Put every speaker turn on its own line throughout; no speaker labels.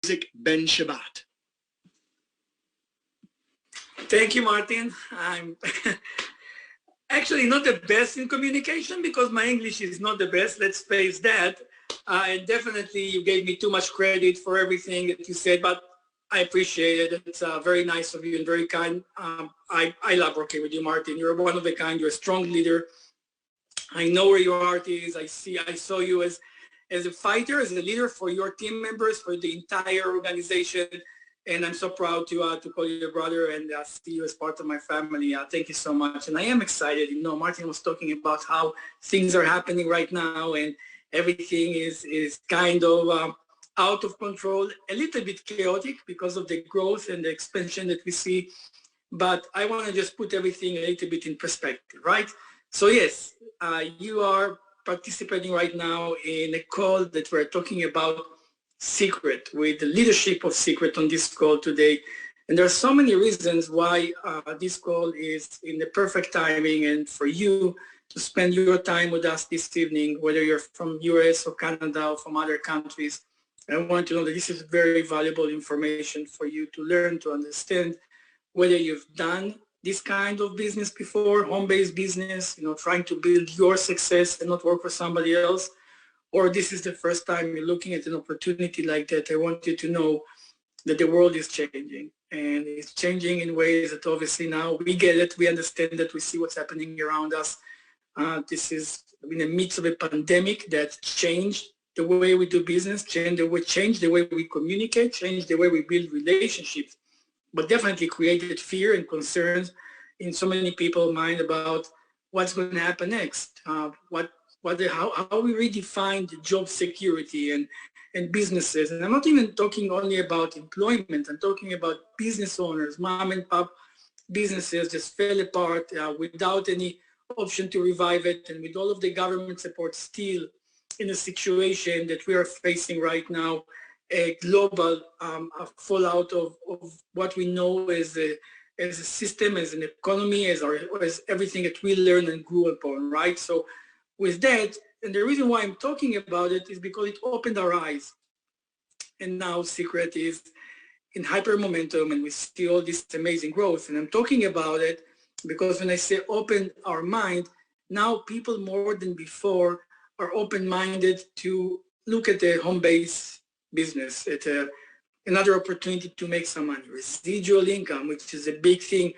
Isaac Ben-Shabbat.
Thank you, Martin. I'm actually not the best in communication because my English is not the best. Let's face that. And definitely you gave me too much credit for everything that you said, but I appreciate it. It's very nice of you and very kind. I love working with you, Martin. You're one of a kind. You're a strong leader. I know where your heart is. I saw you as a fighter, as a leader for your team members, for the entire organization. And I'm so proud to call you your brother and see you as part of my family. Thank you so much. And I am excited. You know, Martin was talking about how things are happening right now and everything is kind of out of control, a little bit chaotic because of the growth and the expansion that we see. But I want to just put everything a little bit in perspective, right? So yes, you are participating right now in a call that we're talking about Secret, with the leadership of Secret on this call today. And there are so many reasons why this call is in the perfect timing and for you to spend your time with us this evening, whether you're from US or Canada or from other countries. I want to know that this is very valuable information for you to learn, to understand whether you've done this kind of business before, home-based business, you know, trying to build your success and not work for somebody else, or this is the first time you're looking at an opportunity like that. I want you to know that the world is changing, and it's changing in ways that obviously now we get it, we understand that, we see what's happening around us. This is in the midst of a pandemic that changed the way we do business, changed the way we communicate, changed the way we build relationships, but definitely created fear and concerns in so many people's mind about what's going to happen next, how we redefine the job security and businesses. And I'm not even talking only about employment. I'm talking about business owners, mom and pop businesses just fell apart without any option to revive it, and with all of the government support still in a situation that we are facing right now, a global fallout of what we know as a system, as an economy, as everything that we learned and grew upon, right? So with that, and the reason why I'm talking about it is because it opened our eyes. And now Secret is in hyper momentum and we see all this amazing growth. And I'm talking about it because when I say open our mind, now people more than before are open-minded to look at the home-based business, at another opportunity to make some money, residual income, which is a big thing.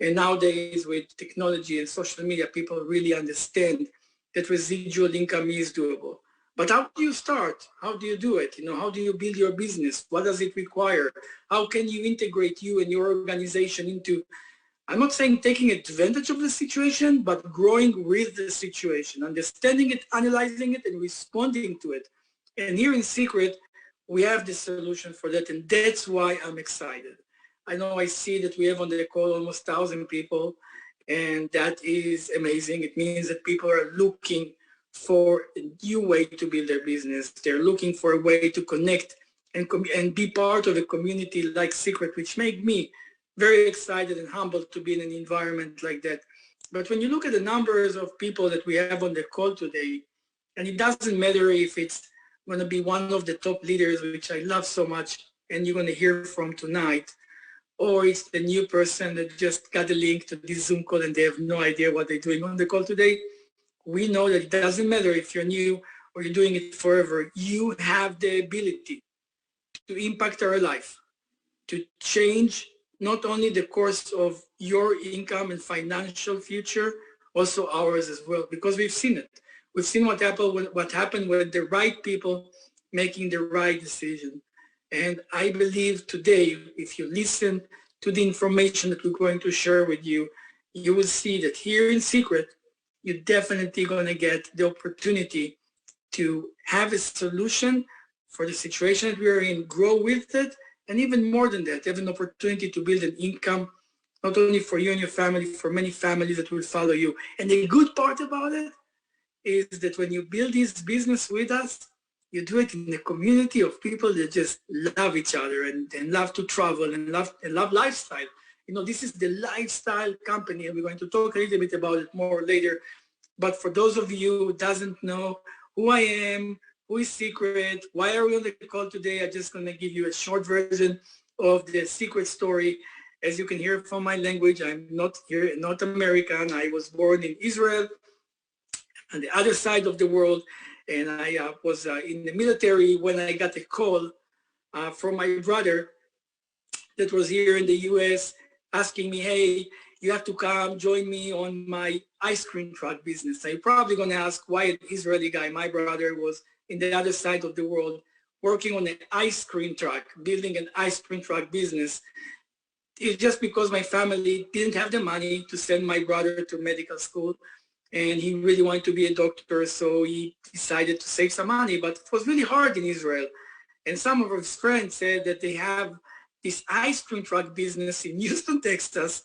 And nowadays with technology and social media, people really understand that residual income is doable. But how do you start? How do you do it? You know, how do you build your business? What does it require? How can you integrate you and your organization into, I'm not saying taking advantage of the situation, but growing with the situation, understanding it, analyzing it, and responding to it. And here in Secret, we have the solution for that, and that's why I'm excited. I know I see that we have on the call almost 1,000 people, and that is amazing. It means that people are looking for a new way to build their business. They're looking for a way to connect and be part of a community like Secret, which made me very excited and humbled to be in an environment like that. But when you look at the numbers of people that we have on the call today, and it doesn't matter if it's going to be one of the top leaders, which I love so much, and you're going to hear from tonight, or it's the new person that just got a link to this Zoom call and they have no idea what they're doing on the call today. We know that it doesn't matter if you're new or you're doing it forever. You have the ability to impact our life, to change not only the course of your income and financial future, also ours as well, because we've seen it. We've seen what happened with the right people making the right decision. And I believe today, if you listen to the information that we're going to share with you, you will see that here in Secret, you're definitely going to get the opportunity to have a solution for the situation that we are in, grow with it, and even more than that, have an opportunity to build an income, not only for you and your family, for many families that will follow you. And the good part about it is that when you build this business with us, you do it in a community of people that just love each other and love to travel and love lifestyle. You know, this is the lifestyle company, and we're going to talk a little bit about it more later. But for those of you who doesn't know who I am, who is Secret? Why are we on the call today? I'm just going to give you a short version of the Secret story. As you can hear from my language, I'm not here, not American. I was born in Israel, on the other side of the world, and I was in the military when I got a call from my brother that was here in the US asking me, hey, you have to come join me on my ice cream truck business. So you're probably going to ask why an Israeli guy, my brother, was in the other side of the world working on an ice cream truck, building an ice cream truck business. It's just because my family didn't have the money to send my brother to medical school, and he really wanted to be a doctor, so he decided to save some money, but it was really hard in Israel. And some of his friends said that they have this ice cream truck business in Houston, Texas,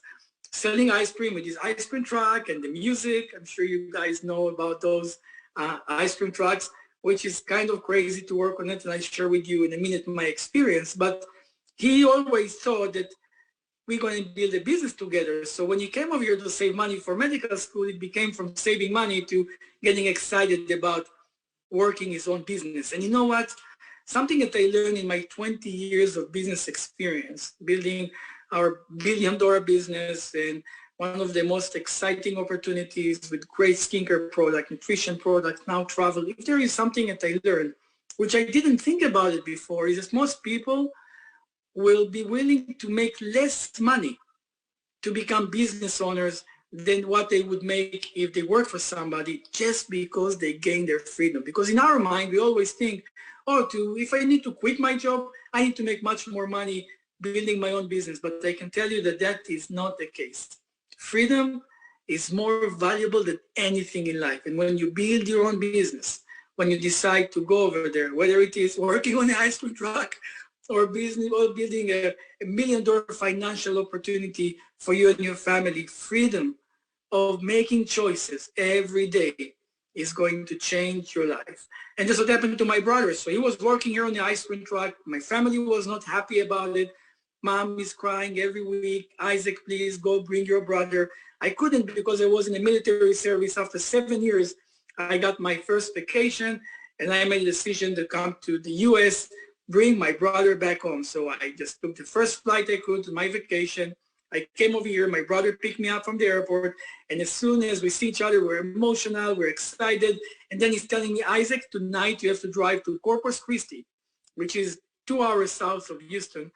selling ice cream with this ice cream truck and the music. I'm sure you guys know about those ice cream trucks, which is kind of crazy to work on it, and I share with you in a minute my experience. But he always thought that we're going to build a business together. So when he came over here to save money for medical school, it became from saving money to getting excited about working his own business. And you know what? Something that I learned in my 20 years of business experience, building our billion-dollar business and one of the most exciting opportunities with great skincare product, nutrition products, now travel. If there is something that I learned, which I didn't think about it before, is that most people will be willing to make less money to become business owners than what they would make if they work for somebody, just because they gain their freedom. Because in our mind, we always think, oh, if I need to quit my job, I need to make much more money building my own business. But I can tell you that that is not the case. Freedom is more valuable than anything in life. And when you build your own business, when you decide to go over there, whether it is working on an ice cream truck or business or building a $1 million financial opportunity for you and your family, freedom of making choices every day is going to change your life. And that's what happened to my brother. So he was working here on the ice cream truck. My family was not happy about it. Mom is crying every week. Isaac, please go bring your brother. I couldn't because I was in the military service. After 7 years, I got my first vacation, and I made a decision to come to the US, bring my brother back home. So I just took the first flight I could to my vacation. I came over here, my brother picked me up from the airport, and as soon as we see each other, we're emotional, we're excited, and then he's telling me, Isaac, tonight you have to drive to Corpus Christi, which is 2 hours south of Houston,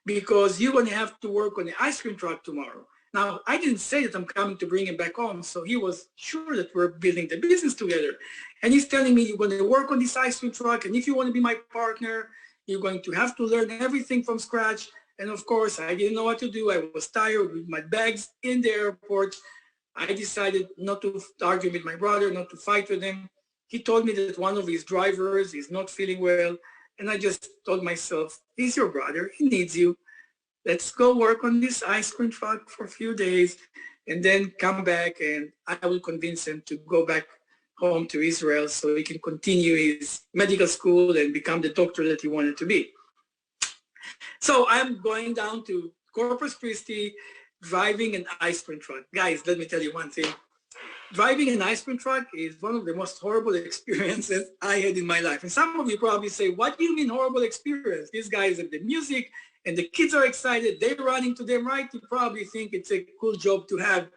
because you're going to have to work on the ice cream truck tomorrow. Now, I didn't say that I'm coming to bring him back home, so he was sure that we're building the business together. And he's telling me, you're going to work on this ice cream truck, and if you want to be my partner, you're going to have to learn everything from scratch. And of course, I didn't know what to do. I was tired with my bags in the airport. I decided not to argue with my brother, not to fight with him. He told me that one of his drivers is not feeling well. And I just told myself, he's your brother, he needs you. Let's go work on this ice cream truck for a few days and then come back, and I will convince him to go back home to Israel so he can continue his medical school and become the doctor that he wanted to be. So I'm going down to Corpus Christi, driving an ice cream truck. Guys, let me tell you one thing. Driving an ice cream truck is one of the most horrible experiences I had in my life. And some of you probably say, what do you mean horrible experience? These guys have the music and the kids are excited. They're running to them, right? You probably think it's a cool job to have.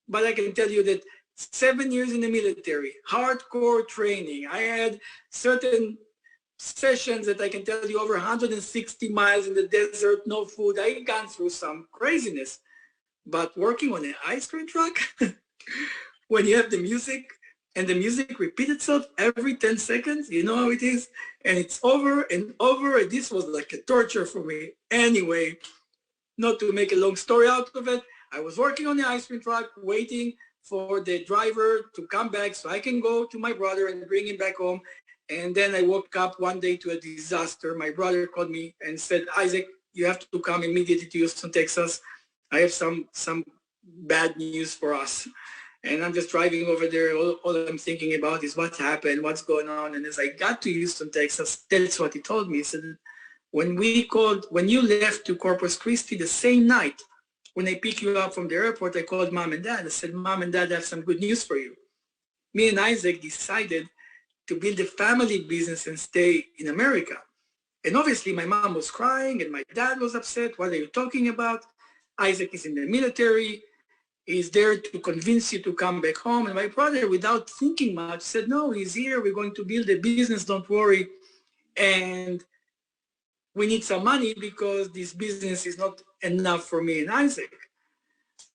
But I can tell you that 7 years in the military, hardcore training. I had certain sessions that I can tell you over 160 miles in the desert, no food. I gone through some craziness. But working on an ice cream truck, when you have the music and the music repeats itself every 10 seconds, you know how it is? And it's over and over. And this was like a torture for me. Anyway, not to make a long story out of it, I was working on the ice cream truck, waiting for the driver to come back so I can go to my brother and bring him back home. And then I woke up one day to a disaster. My brother called me and said, Isaac, you have to come immediately to Houston, Texas. I have some bad news for us. And I'm just driving over there. All I'm thinking about is what happened, what's going on. And as I got to Houston, Texas, that's what he told me. He said, when you left to Corpus Christi the same night, when I picked you up from the airport, I called mom and dad. I said, Mom and Dad, I have some good news for you. Me and Isaac decided to build a family business and stay in America. And obviously my mom was crying and my dad was upset. What are you talking about? Isaac is in the military. He's there to convince you to come back home. And my brother, without thinking much, said, no, he's here. We're going to build a business. Don't worry. And we need some money because this business is not enough for me and Isaac.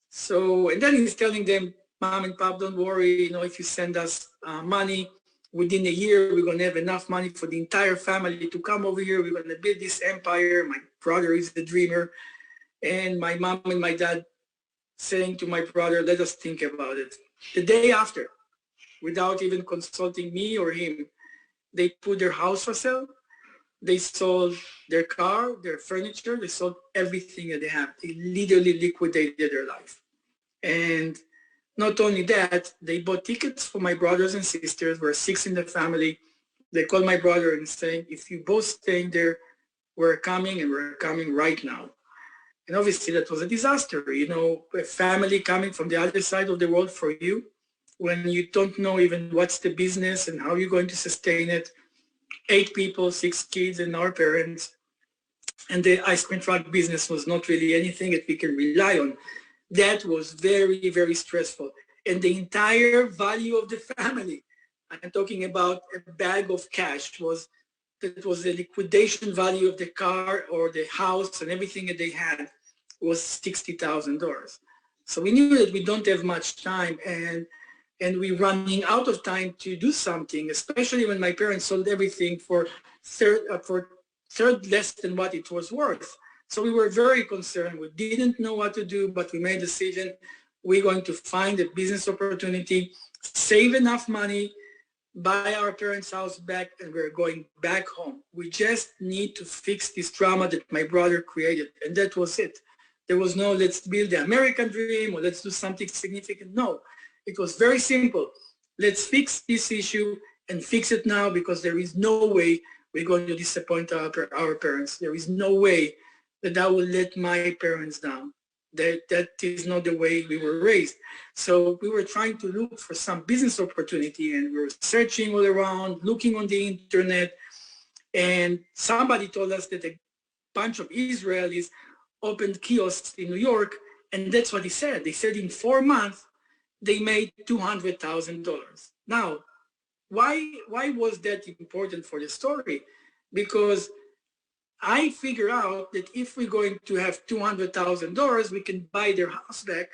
So, and then he's telling them, Mom and Pop, don't worry. You know, if you send us money, within a year, we're going to have enough money for the entire family to come over here. We're going to build this empire. My brother is the dreamer. And my mom and my dad saying to my brother, let us think about it. The day after, without even consulting me or him, they put their house for sale. They sold their car, their furniture. They sold everything that they have. They literally liquidated their life. And not only that, they bought tickets for my brothers and sisters. We're 6 in the family. They called my brother and saying, if you both staying there, we're coming and we're coming right now. And obviously that was a disaster, you know, a family coming from the other side of the world for you when you don't know even what's the business and how you're going to sustain it. 8 people, 6 kids and our parents. And the ice cream truck business was not really anything that we can rely on. That was very, very stressful. And the entire value of the family, I'm talking about a bag of cash, was the liquidation value of the car or the house and everything that they had was $60,000. So we knew that we don't have much time and we're running out of time to do something, especially when my parents sold everything for third less than what it was worth. So we were very concerned. We didn't know what to do, but we made a decision. We're going to find a business opportunity, save enough money, buy our parents' house back, and we're going back home. We just need to fix this drama that my brother created, and that was it. There was no let's build the American dream or let's do something significant. No, it was very simple. Let's fix this issue and fix it now because there is no way we're going to disappoint our parents. There is no way that I will let my parents down. That is not the way we were raised. So we were trying to look for some business opportunity and we were searching all around, looking on the internet, and somebody told us that a bunch of Israelis opened kiosks in New York, and that's what he said. They said in 4 months, they made $200,000. Now, why was that important for the story? Because I figure out that if we're going to have $200,000, we can buy their house back,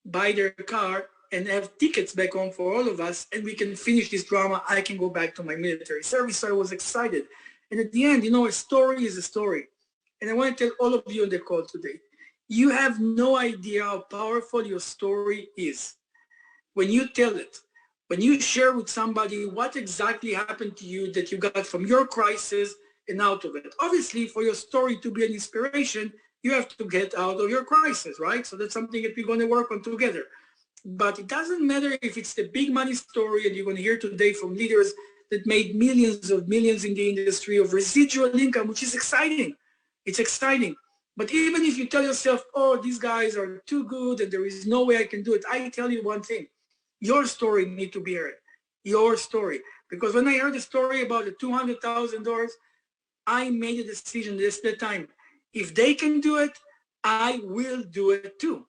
buy their car, and have tickets back home for all of us, and we can finish this drama. I can go back to my military service. So I was excited. And at the end, you know, a story is a story. And I want to tell all of you on the call today, you have no idea how powerful your story is. When you tell it, when you share with somebody what exactly happened to you that you got from your crisis and out of it. Obviously, for your story to be an inspiration, you have to get out of your crisis, right? So that's something that we're going to work on together. But it doesn't matter if it's the big money story, and you're going to hear today from leaders that made millions in the industry of residual income, which is exciting. It's exciting. But even if you tell yourself, oh, these guys are too good and there is no way I can do it, I tell you one thing. Your story needs to be heard. Your story. Because when I heard the story about the $200,000, I made a decision this time. If they can do it, I will do it too.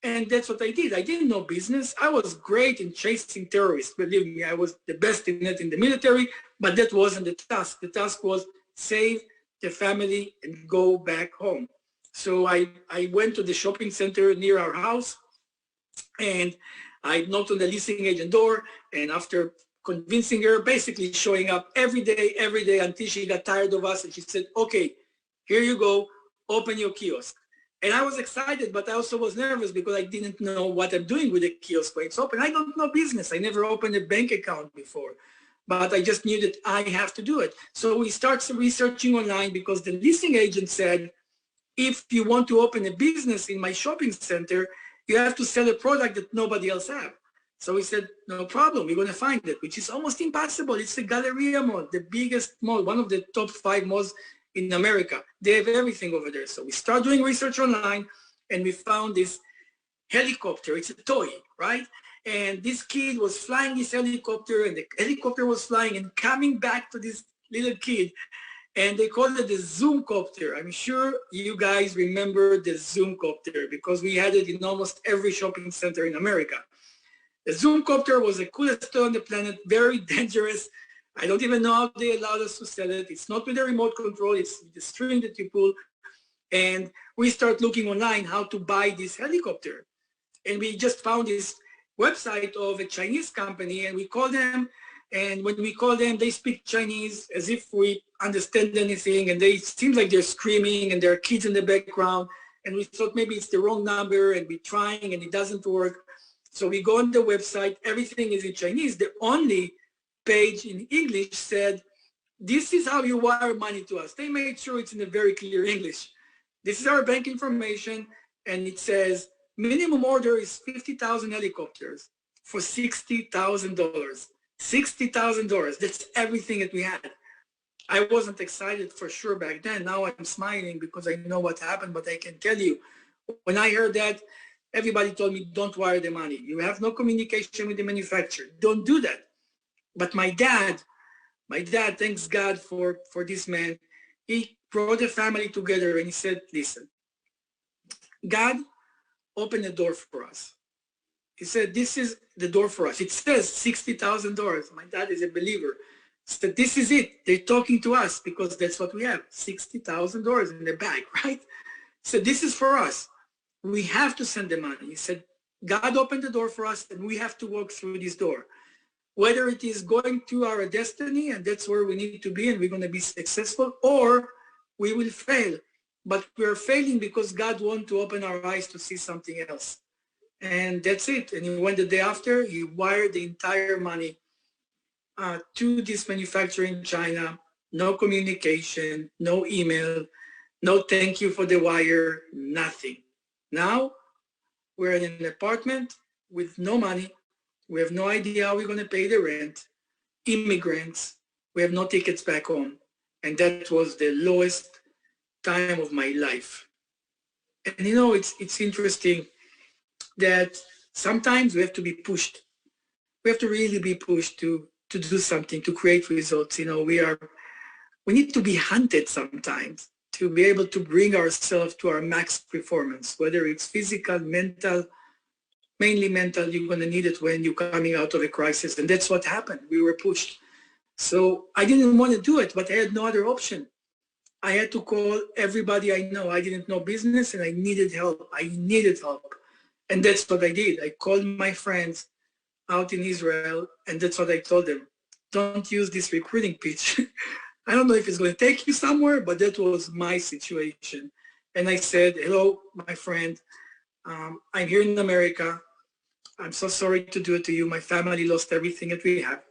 And that's what I did. I didn't know business. I was great in chasing terrorists. Believe me, I was the best in it in the military, but that wasn't the task. The task was save the family and go back home. So I went to the shopping center near our house and I knocked on the leasing agent door, and after convincing her, basically showing up every day until she got tired of us and she said, okay, here you go, open your kiosk. And I was excited, but I also was nervous because I didn't know what I'm doing with the kiosk when it's open. I don't know business. I never opened a bank account before, but I just knew that I have to do it. So we started researching online because the leasing agent said, if you want to open a business in my shopping center, you have to sell a product that nobody else has. So we said, no problem, we're going to find it, which is almost impossible. It's the Galleria Mall, the biggest mall, one of the top 5 malls in America. They have everything over there. So we started doing research online and we found this helicopter. It's a toy, right? And this kid was flying this helicopter, and the helicopter was flying and coming back to this little kid. And they called it the Zoomcopter. I'm sure you guys remember the Zoomcopter because we had it in almost every shopping center in America. The Zoomcopter was the coolest toy on the planet, very dangerous. I don't even know how they allowed us to sell it. It's not with a remote control, it's the string that you pull. And we start looking online how to buy this helicopter. And we just found this website of a Chinese company, and we called them. And when we call them, they speak Chinese as if we understand anything. And they seem like they're screaming and there are kids in the background. And we thought maybe it's the wrong number and we're trying and it doesn't work. So we go on the website, everything is in Chinese. The only page in English said, this is how you wire money to us. They made sure it's in a very clear English. This is our bank information. And it says, minimum order is 50,000 helicopters for $60,000. $60,000. That's everything that we had. I wasn't excited for sure back then. Now I'm smiling because I know what happened, but I can tell you, when I heard that, everybody told me, don't wire the money. You have no communication with the manufacturer. Don't do that. But my dad, thanks God for this man, he brought the family together and he said, listen, God opened the door for us. He said, this is the door for us. It says $60,000. My dad is a believer. He said, this is it. They're talking to us because that's what we have, $60,000 in the bag, right? So this is for us. We have to send the money. He said, God opened the door for us and we have to walk through this door. Whether it is going to our destiny and that's where we need to be and we're going to be successful, or we will fail. But we're failing because God wants to open our eyes to see something else. And that's it. And he went the day after, he wired the entire money to this manufacturer in China. No communication, no email, no thank you for the wire, nothing. Now we're in an apartment with no money. We have no idea how we're going to pay the rent. Immigrants, we have no tickets back home. And that was the lowest time of my life. And you know, it's interesting that sometimes we have to be pushed. We have to really be pushed to do something, to create results. You know, we need to be hunted sometimes to be able to bring ourselves to our max performance, whether it's physical, mental, mainly mental. You're going to need it when you're coming out of a crisis. And that's what happened. We were pushed. So I didn't want to do it, but I had no other option. I had to call everybody I know. I didn't know business and I needed help. And that's what I did. I called my friends out in Israel, and that's what I told them. Don't use this recruiting pitch. I don't know if it's going to take you somewhere, but that was my situation. And I said, hello, my friend. I'm here in America. I'm so sorry to do it to you. My family lost everything that we have.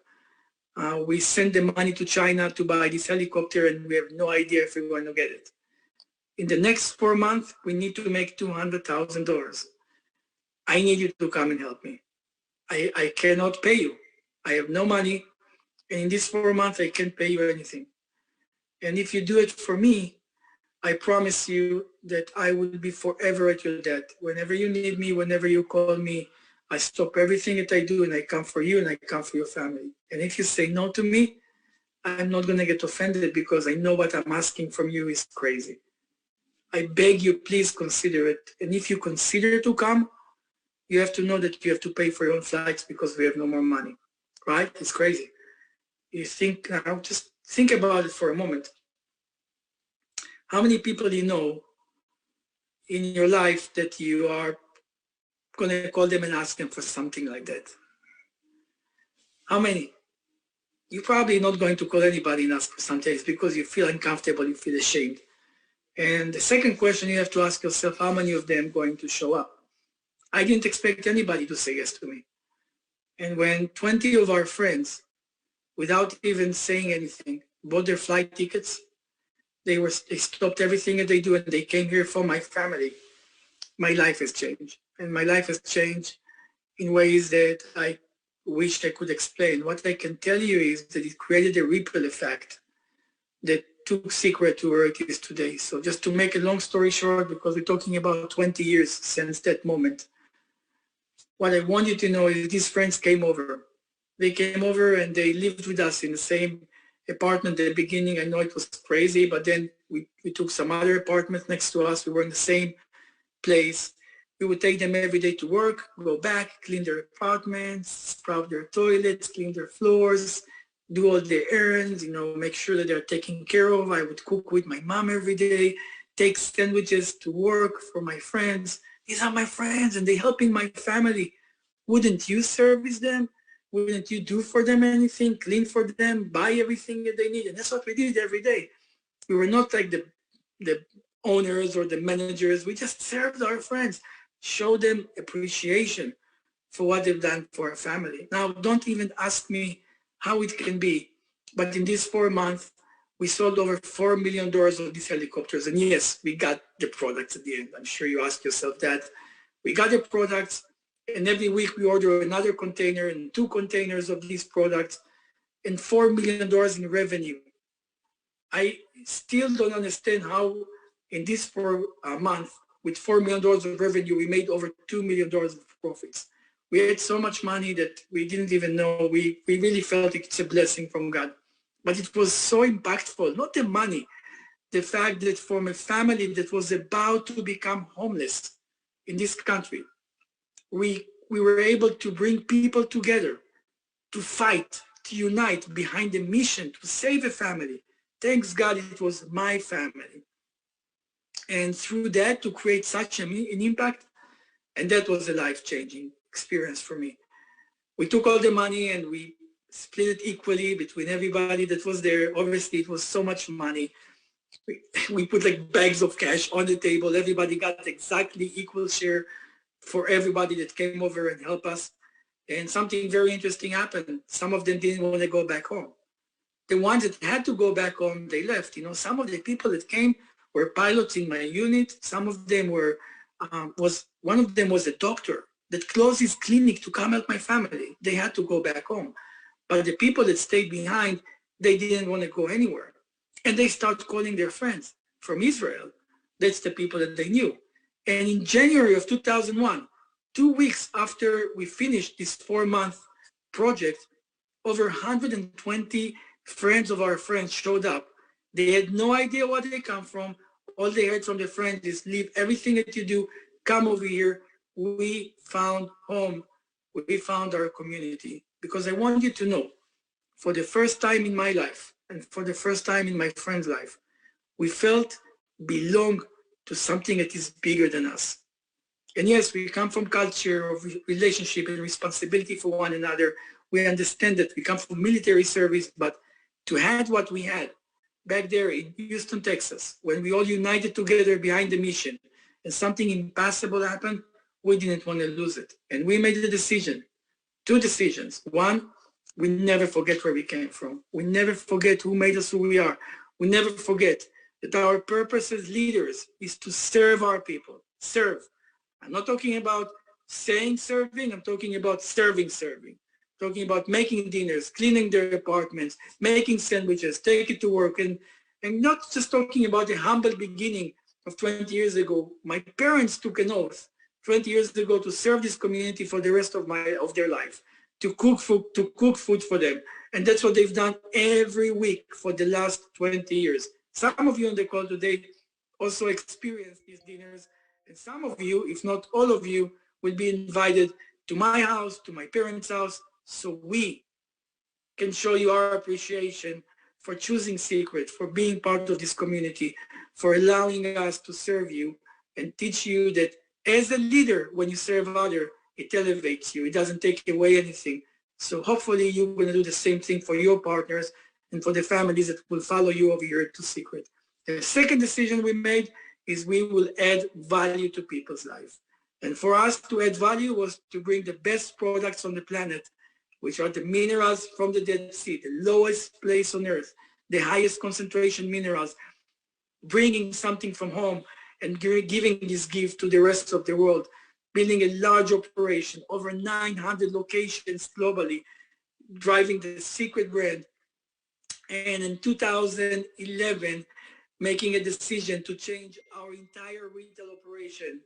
We sent the money to China to buy this helicopter, and we have no idea if we're going to get it. In the next 4 months, we need to make $200,000. I need you to come and help me. I cannot pay you. I have no money. And in these 4 months, I can't pay you anything. And if you do it for me, I promise you that I will be forever at your debt. Whenever you need me, whenever you call me, I stop everything that I do and I come for you and I come for your family. And if you say no to me, I'm not going to get offended because I know what I'm asking from you is crazy. I beg you, please consider it. And if you consider to come, you have to know that you have to pay for your own flights because we have no more money, right? It's crazy. You think now, just think about it for a moment. How many people you know in your life that you are going to call them and ask them for something like that? How many? You're probably not going to call anybody and ask for something. It's because you feel uncomfortable, you feel ashamed. And the second question you have to ask yourself, how many of them are going to show up? I didn't expect anybody to say yes to me. And when 20 of our friends, without even saying anything, bought their flight tickets, they stopped everything that they do and they came here for my family. My life has changed. And my life has changed in ways that I wish I could explain. What I can tell you is that it created a ripple effect that took Secret to where it is today. So just to make a long story short, because we're talking about 20 years since that moment, what I want you to know is these friends came over. They came over and they lived with us in the same apartment at the beginning. I know it was crazy, but then we took some other apartments next to us. We were in the same place. We would take them every day to work, go back, clean their apartments, scrub their toilets, clean their floors, do all their errands, make sure that they're taken care of. I would cook with my mom every day, take sandwiches to work for my friends. These are my friends and they're helping my family. Wouldn't you service them? Wouldn't you do for them anything, clean for them, buy everything that they need? And that's what we did every day. We were not like the owners or the managers. We just served our friends, show them appreciation for what they've done for our family. Now, don't even ask me how it can be, but in these 4 months, we sold over $4 million of these helicopters. And yes, we got the products at the end. I'm sure you ask yourself that. We got the products, and every week we order another container and 2 containers of these products and $4 million in revenue. I still don't understand how in this 4 month, with $4 million of revenue, we made over $2 million of profits. We had so much money that we didn't even know. We really felt it's a blessing from God. But it was so impactful, not the money, the fact that from a family that was about to become homeless in this country, we were able to bring people together to fight, to unite behind the mission to save a family. Thanks God it was my family. And through that to create such an impact, and that was a life-changing experience for me. We took all the money and we split it equally between everybody that was there. Obviously it was so much money. We put like bags of cash on the table. Everybody got exactly equal share for everybody that came over and helped us. And something very interesting happened. Some of them didn't want to go back home. The ones that had to go back home, they left. Some of the people that came were pilots in my unit. Some of them were, one of them was a doctor that closed his clinic to come help my family. They had to go back home. But the people that stayed behind, they didn't want to go anywhere. And they started calling their friends from Israel. That's the people that they knew. And in January of 2001, 2 weeks after we finished this 4-month project, over 120 friends of our friends showed up. They had no idea where they come from. All they heard from their friends is leave everything that you do, come over here. We found home. We found our community. Because I want you to know, for the first time in my life and for the first time in my friend's life, we felt belong to something that is bigger than us. And yes, we come from culture of relationship and responsibility for one another. We understand that we come from military service, but to have what we had back there in Houston, Texas, when we all united together behind the mission and something impossible happened, we didn't want to lose it. And we made a decision, 2 decisions. One, we never forget where we came from. We never forget who made us who we are. We never forget that our purpose as leaders is to serve our people, serve. I'm not talking about saying serving, I'm talking about serving. Talking about making dinners, cleaning their apartments, making sandwiches, take it to work, and not just talking about the humble beginning of 20 years ago. My parents took an oath 20 years ago to serve this community for the rest of their life, to cook food for them. And that's what they've done every week for the last 20 years. Some of you on the call today also experienced these dinners, and some of you, if not all of you, will be invited to my house, to my parents' house, so we can show you our appreciation for choosing Secret, for being part of this community, for allowing us to serve you and teach you that as a leader, when you serve others, it elevates you. It doesn't take away anything. So hopefully you're going to do the same thing for your partners and for the families that will follow you over here to Secret. The second decision we made is we will add value to people's life. And for us to add value was to bring the best products on the planet, which are the minerals from the Dead Sea, the lowest place on earth, the highest concentration minerals, bringing something from home and giving this gift to the rest of the world, building a large operation, over 900 locations globally, driving the Secret brand. And in 2011, making a decision to change our entire retail operation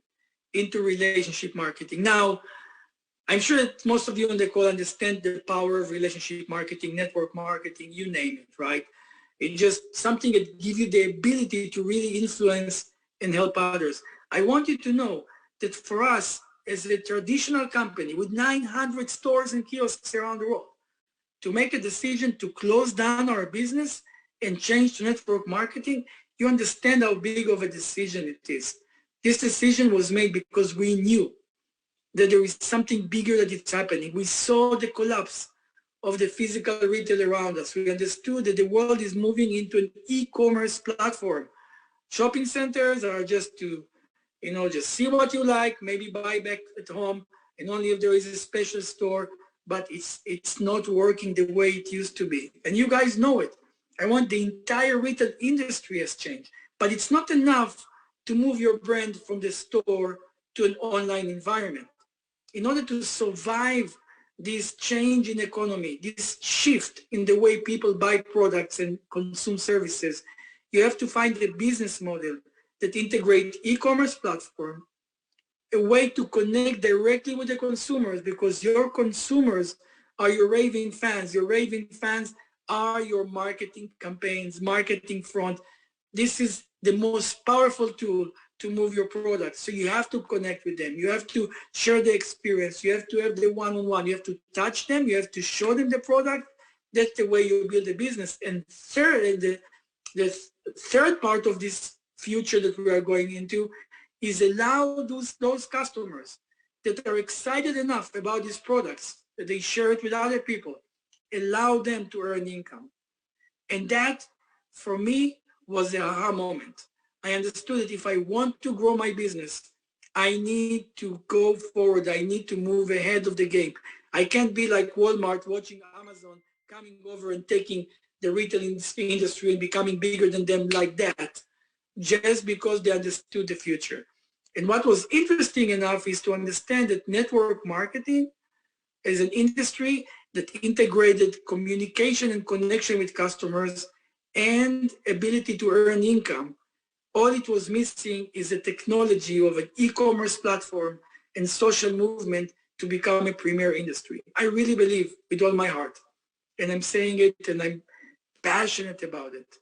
into relationship marketing. Now, I'm sure that most of you on the call understand the power of relationship marketing, network marketing, you name it, right? It's just something that gives you the ability to really influence and help others. I want you to know that for us, as a traditional company with 900 stores and kiosks around the world, to make a decision to close down our business and change to network marketing, you understand how big of a decision it is. This decision was made because we knew that there is something bigger that is happening. We saw the collapse of the physical retail around us. We understood that the world is moving into an e-commerce platform. Shopping centers are just to, just see what you like, maybe buy back at home, and only if there is a special store, but it's not working the way it used to be. And you guys know it. I want the entire retail industry has changed, but it's not enough to move your brand from the store to an online environment. In order to survive this change in economy, this shift in the way people buy products and consume services, you have to find a business model that integrates e-commerce platform, a way to connect directly with the consumers, because your consumers are your raving fans. Your raving fans are your marketing campaigns, marketing front. This is the most powerful tool to move your product. So you have to connect with them. You have to share the experience. You have to have the one-on-one. You have to touch them. You have to show them the product. That's the way you build a business. And third, the third part of this future that we are going into is allow those customers that are excited enough about these products that they share it with other people, allow them to earn income. And that, for me, was the aha moment. I understood that if I want to grow my business, I need to go forward. I need to move ahead of the game. I can't be like Walmart watching Amazon coming over and taking the retail industry and becoming bigger than them like that, just because they understood the future. And what was interesting enough is to understand that network marketing is an industry that integrated communication and connection with customers and ability to earn income. All it was missing is a technology of an e-commerce platform and social movement to become a premier industry. I really believe with all my heart, and I'm saying it and I'm passionate about it,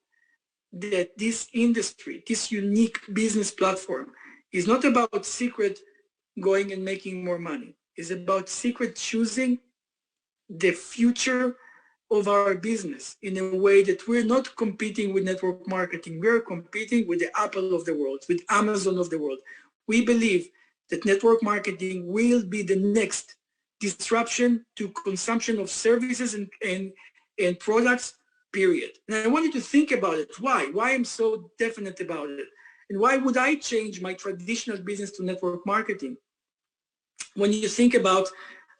that this industry, this unique business platform is not about secret going and making more money. It's about secret choosing the future of our business in a way that we're not competing with network marketing. We're competing with the Apple of the world, with Amazon of the world. We believe that network marketing will be the next disruption to consumption of services and products, period. And I want you to think about it. Why I'm so definite about it? And why would I change my traditional business to network marketing? When you think about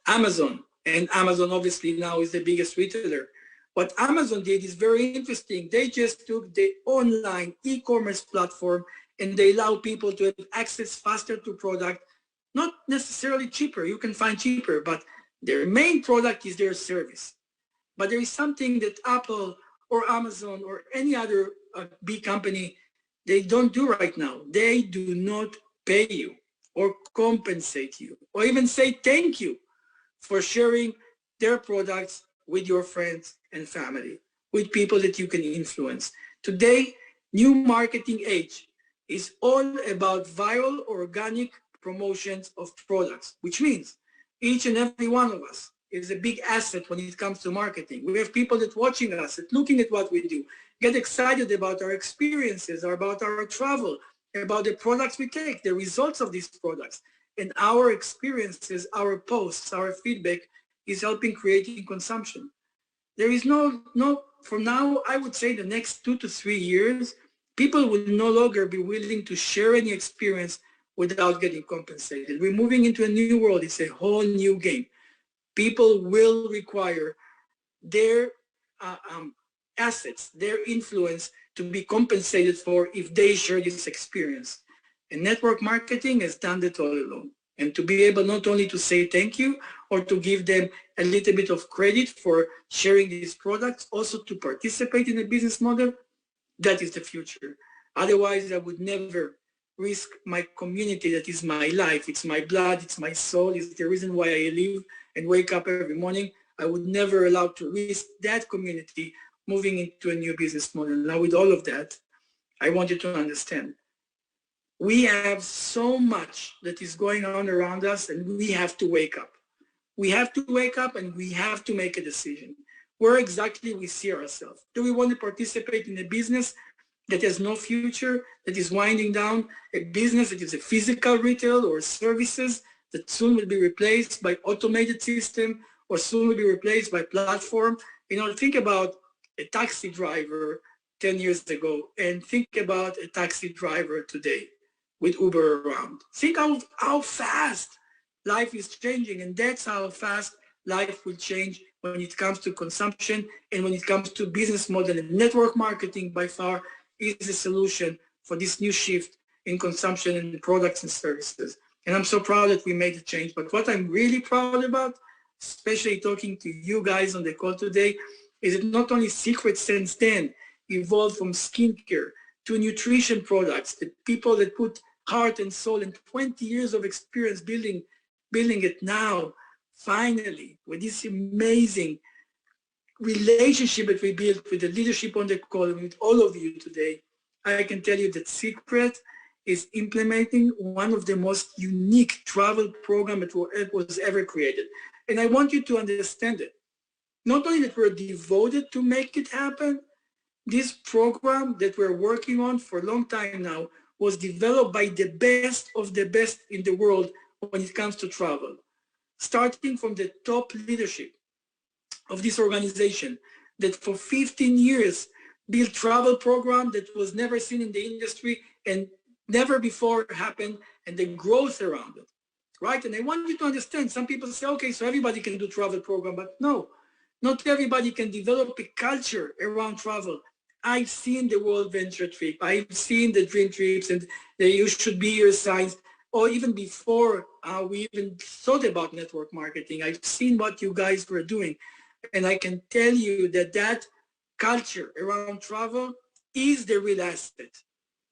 Amazon, and Amazon obviously now is the biggest retailer. What Amazon did is very interesting. They just took the online e-commerce platform and they allow people to have access faster to product, not necessarily cheaper. You can find cheaper, but their main product is their service. But there is something that Apple or Amazon or any other big company, they don't do right now. They do not pay you or compensate you or even say thank you for sharing their products with your friends and family, with people that you can influence. Today, new marketing age is all about viral organic promotions of products, which means each and every one of us is a big asset when it comes to marketing. We have people that watching us, that looking at what we do, get excited about our experiences, or about our travel, about the products we take, the results of these products. And our experiences, our posts, our feedback is helping creating consumption. There is no, for now, I would say the next 2 to 3 years, people will no longer be willing to share any experience without getting compensated. We're moving into a new world. It's a whole new game. People will require their assets, their influence to be compensated for if they share this experience. And network marketing has done that all along. And to be able not only to say thank you or to give them a little bit of credit for sharing these products, also to participate in a business model, that is the future. Otherwise, I would never risk my community that is my life. It's my blood, it's my soul, it's the reason why I live and wake up every morning. I would never allow to risk that community moving into a new business model. Now with all of that, I want you to understand, we have so much that is going on around us and we have to wake up. We have to wake up and we have to make a decision. Where exactly we see ourselves? Do we want to participate in a business that has no future, that is winding down, a business that is a physical retail or services that soon will be replaced by automated system or soon will be replaced by platform? Think about a taxi driver 10 years ago and think about a taxi driver today with Uber around. Think how fast life is changing, and that's how fast life will change when it comes to consumption and when it comes to business model. And network marketing by far is a solution for this new shift in consumption and products and services. And I'm so proud that we made the change. But what I'm really proud about, especially talking to you guys on the call today, is that not only Secret since then evolved from skincare to nutrition products, the people that put heart and soul and 20 years of experience building it now, finally, with this amazing relationship that we built with the leadership on the call and with all of you today, I can tell you that Secret is implementing one of the most unique travel programs that was ever created. And I want you to understand it. Not only that we're devoted to make it happen, this program that we're working on for a long time now was developed by the best of the best in the world when it comes to travel. Starting from the top leadership of this organization that for 15 years built travel program that was never seen in the industry and never before happened, and the growth around it, right? And I want you to understand, some people say, okay, so everybody can do travel program, but no, not everybody can develop a culture around travel. I've seen the World Venture Trip, I've seen the Dream Trips and the You Should Be Your signs, or even before we even thought about network marketing. I've seen what you guys were doing. And I can tell you that that culture around travel is the real asset,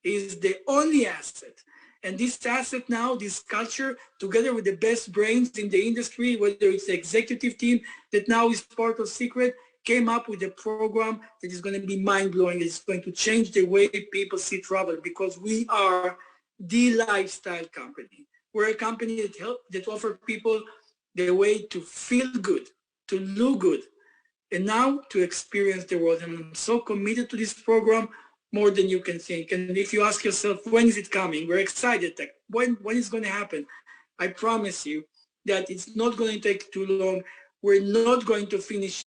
is the only asset. And this asset now, this culture, together with the best brains in the industry, whether it's the executive team that now is part of Secret, came up with a program that is going to be mind-blowing. It's going to change the way people see travel, because we are the lifestyle company. We're a company that offers people the way to feel good, to look good, and now to experience the world. And I'm so committed to this program, more than you can think. And if you ask yourself, when is it coming? We're excited. Like, when is going to happen? I promise you that it's not going to take too long. We're not going to finish